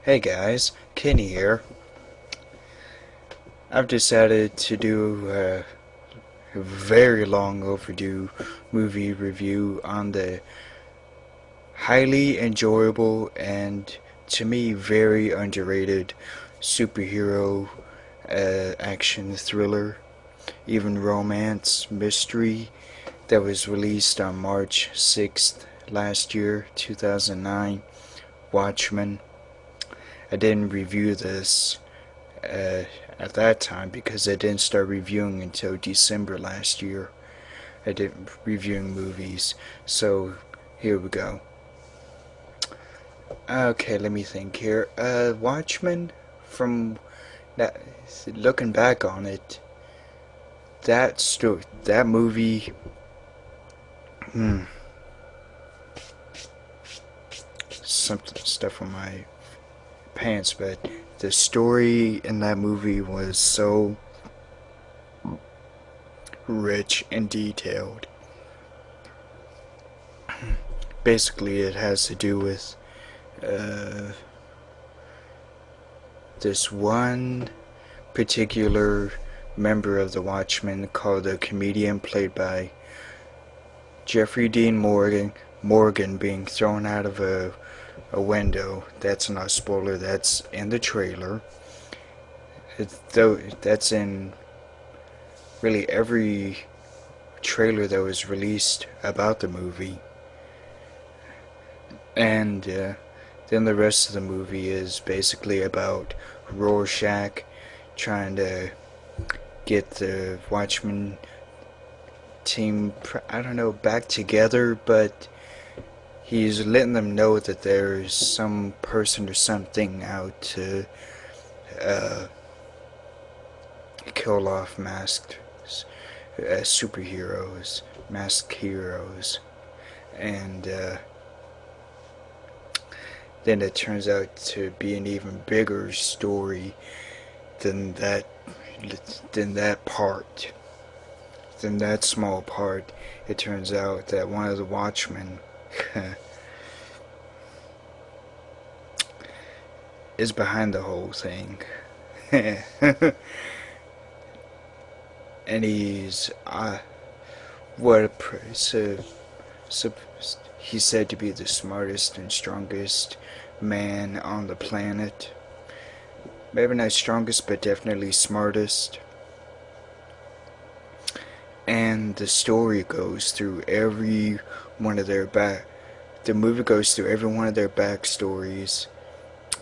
Hey guys, Kenny here. I've decided to do a very long overdue movie review on the highly enjoyable and to me very underrated superhero action thriller, even romance mystery that was released on March 6th last year, 2009, Watchmen. I didn't review this uh, at that time because I didn't start reviewing until December last year. I didn't reviewing movies, so here we go. Okay, let me think here. Watchmen, from that, looking back on it, that movie, hmm, some stuff on my pants, but the story in that movie was so rich and detailed. Basically, it has to do with uh, this one particular member of the Watchmen called the Comedian, played by Jeffrey Dean Morgan being thrown out of a window. That's not a spoiler, that's in the trailer. Though that's in really every trailer that was released about the movie. And then the rest of the movie is basically about Rorschach trying to get the Watchmen team, I don't know, back together, but he's letting them know that there's some person or something out to uh, kill off masked superheroes, masked heroes, and then it turns out to be an even bigger story than that than that part than that small part. It turns out that one of the Watchmen is behind the whole thing. And he's so, so he's said to be the smartest and strongest man on the planet. Maybe not strongest, but definitely smartest. And the story goes through every one of their back. The movie goes through every one of their backstories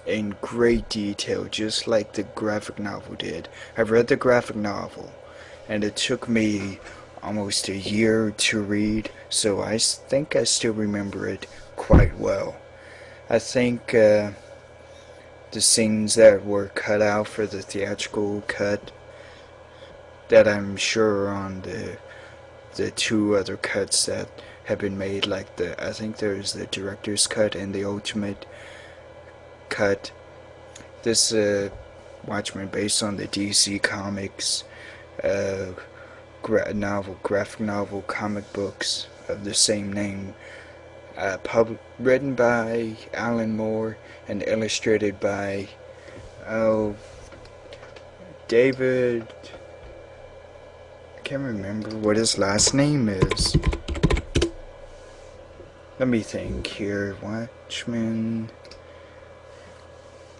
in great detail, just like the graphic novel did. I've read the graphic novel, and it took me almost a year to read, so I think I still remember it quite well. I think the scenes that were cut out for the theatrical cut, that I'm sure are on the two other cuts that have been made, like I think there's the director's cut and the ultimate cut. This Watchmen based on the DC Comics uh, graphic novel, comic books of the same name, written by Alan Moore and illustrated by oh David. I can't remember what his last name is. Let me think here. Watchmen.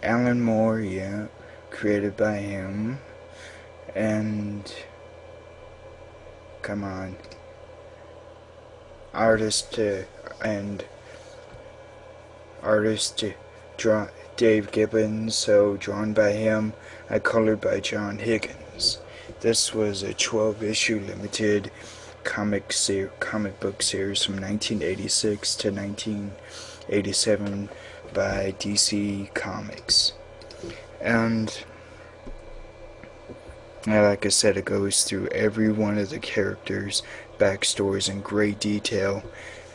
Alan Moore, yeah, created by him, and come on, artist and artist draw Dave Gibbons, so drawn by him, colored by John Higgins. This was a 12-issue limited comic book series from 1986 to 1987 by DC Comics. And like I said, it goes through every one of the characters' backstories in great detail,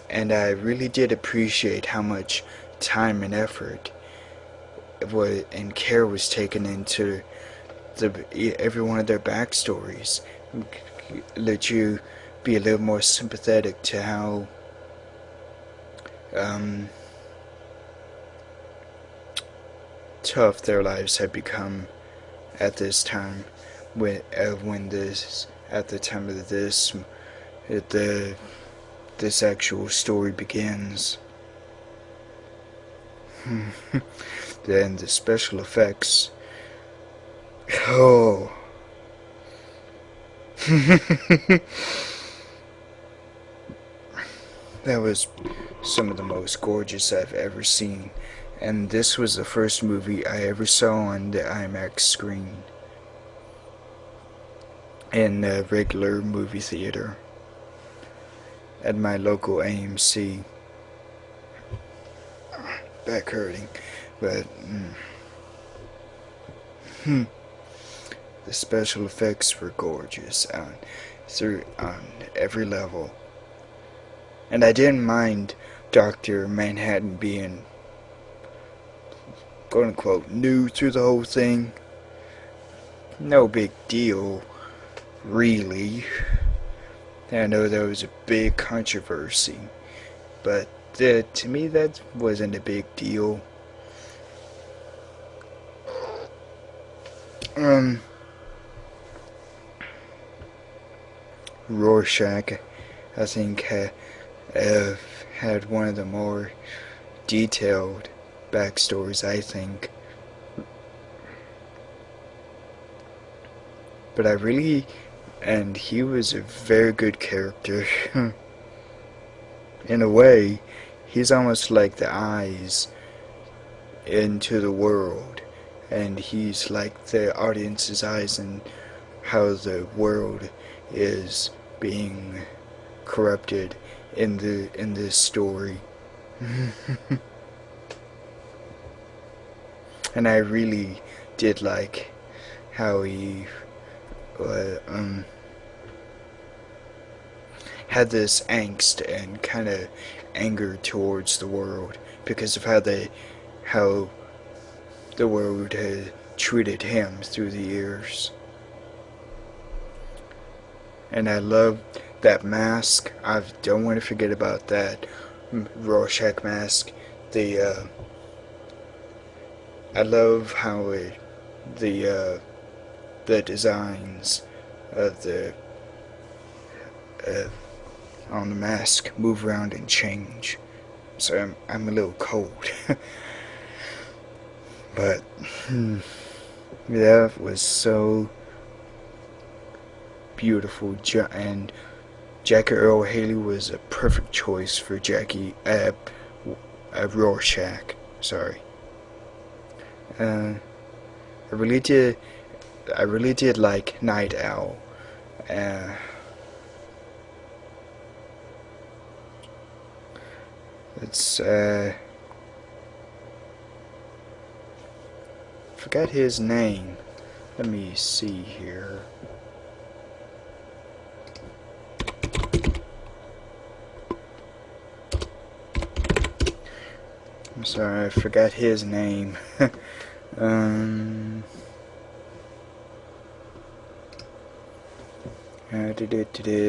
and I really did appreciate how much time and effort and care was taken into every one of their backstories. Let you be a little more sympathetic to how tough their lives had become at this time, when this at the time of this actual story begins. Then the special effects. Oh. That was some of the most gorgeous I've ever seen. And this was the first movie I ever saw on the IMAX screen in a regular movie theater at my local AMC. Back hurting, but the special effects were gorgeous on every level. And I didn't mind Dr. Manhattan being, quote unquote, new through the whole thing. No big deal, really. I know there was a big controversy, but to me that wasn't a big deal. Rorschach, I think, had one of the more detailed backstories, I think. But and he was a very good character. In a way, he's almost like the eyes into the world, and he's like the audience's eyes and how the world is being corrupted in this story. And I really did like how he had this angst and kind of anger towards the world because of how the world had treated him through the years. And I love that mask. I don't want to forget about that Rorschach mask. I love how the designs of on the mask move around and change. So I'm a little cold. But that was so beautiful, and Jackie Earle Haley was a perfect choice for Rorschach. Sorry. I really did like Night Owl. Forgot his name. Let me see here. I'm sorry, I forgot his name.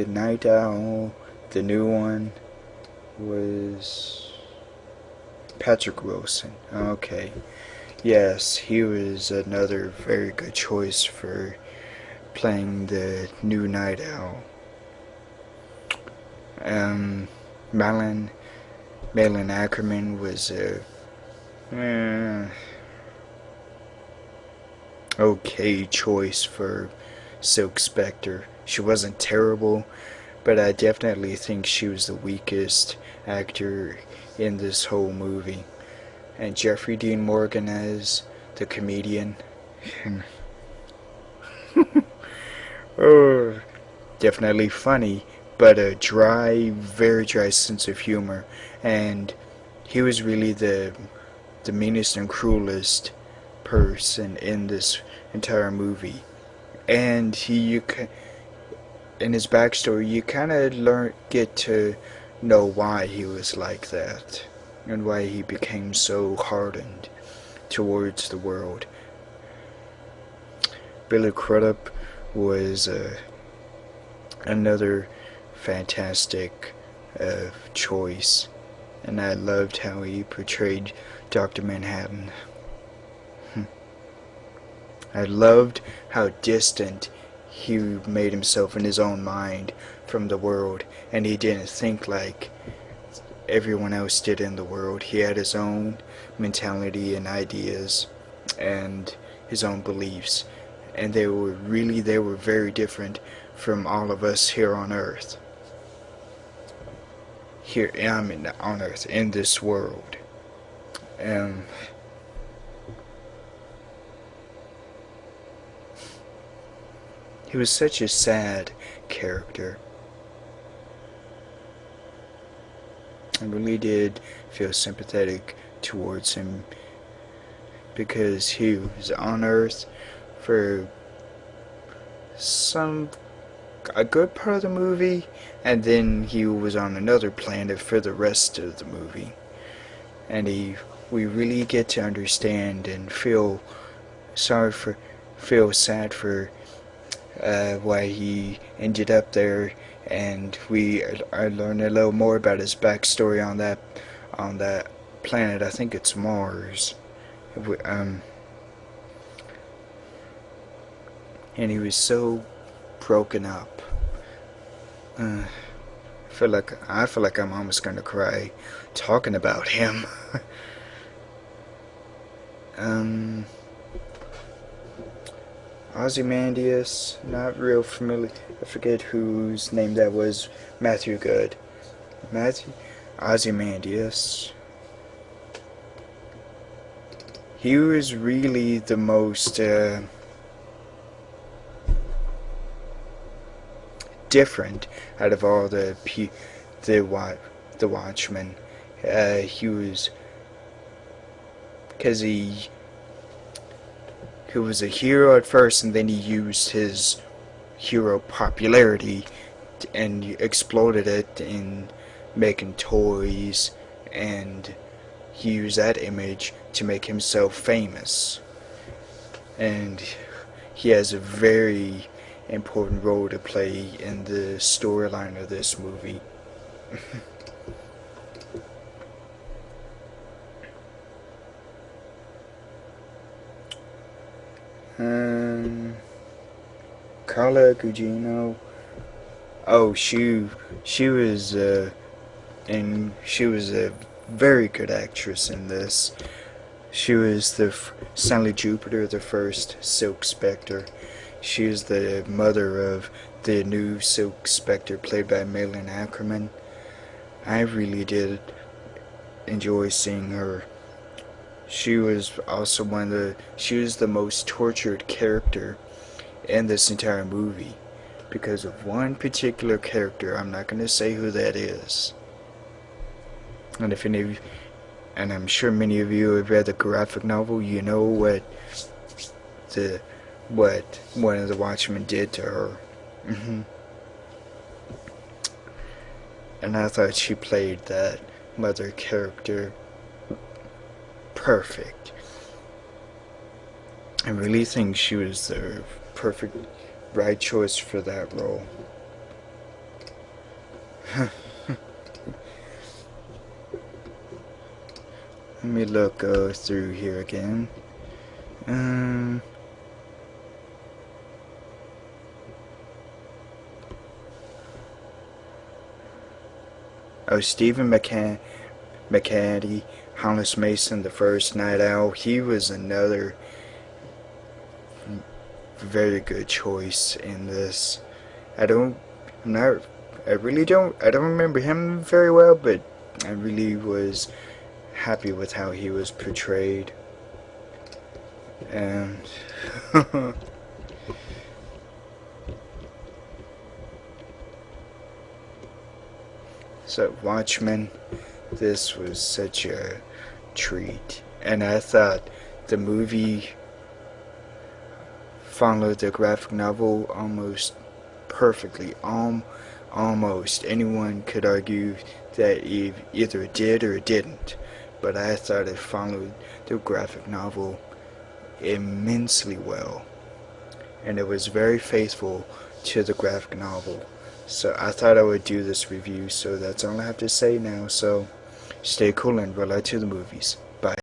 Night Owl. The new one was Patrick Wilson. Okay. Yes, he was another very good choice for playing the new Night Owl. Malin Ackerman was a okay choice for Silk Spectre. She wasn't terrible, but I definitely think she was the weakest actor in this whole movie. And Jeffrey Dean Morgan as the comedian. Oh, definitely funny, but a very dry sense of humor. And he was really the meanest and cruelest person in this entire movie. And in his backstory, you kind of get to know why he was like that, and why he became so hardened towards the world. Billy Crudup was another fantastic choice, and I loved how he portrayed Dr. Manhattan. I loved how distant he made himself in his own mind from the world, and he didn't think like everyone else did in the world. He had his own mentality and ideas and his own beliefs, and they were very different from all of us here on Earth. Here, I mean, on Earth, in this world. Um, he was such a sad character. I really did feel sympathetic towards him because he was on Earth for a good part of the movie, and then he was on another planet for the rest of the movie. And we really get to understand and feel sad for why he ended up there, and I learned a little more about his backstory on that planet. I think it's Mars. And he was so broken up. I feel like I'm almost gonna cry talking about him. Ozymandias, not real familiar. I forget whose name that was. Matthew Good. Ozymandias. He was really the most different out of all the Watchmen. He was, because he was a hero at first, and then he used his hero popularity and exploded it in making toys, and he used that image to make himself famous. And he has a very important role to play in the storyline of this movie. Carla Gugino. Oh, she was and she was a very good actress in this. She was the Stanley Jupiter, the first Silk Spectre. She is the mother of the new Silk Spectre, played by Malin Ackerman. I really did enjoy seeing her. She was also she was the most tortured character in this entire movie because of one particular character. I'm not going to say who that is. And if any of you, and I'm sure many of you have read the graphic novel, you know what one of the Watchmen did to her. And I thought she played that mother character perfect. I really think she was the perfect right choice for that role. Let me go through here again. Oh, Stephen McCaddy, Hollis Mason, the first Night Owl. He was another very good choice in this. I don't remember him very well, but I really was happy with how he was portrayed. And so Watchmen, this was such a treat, and I thought the movie followed the graphic novel almost perfectly. Almost anyone could argue that either it did or it didn't, but I thought it followed the graphic novel immensely well, and it was very faithful to the graphic novel. So I thought I would do this review, so that's all I have to say now. So stay cool and relax to the movies.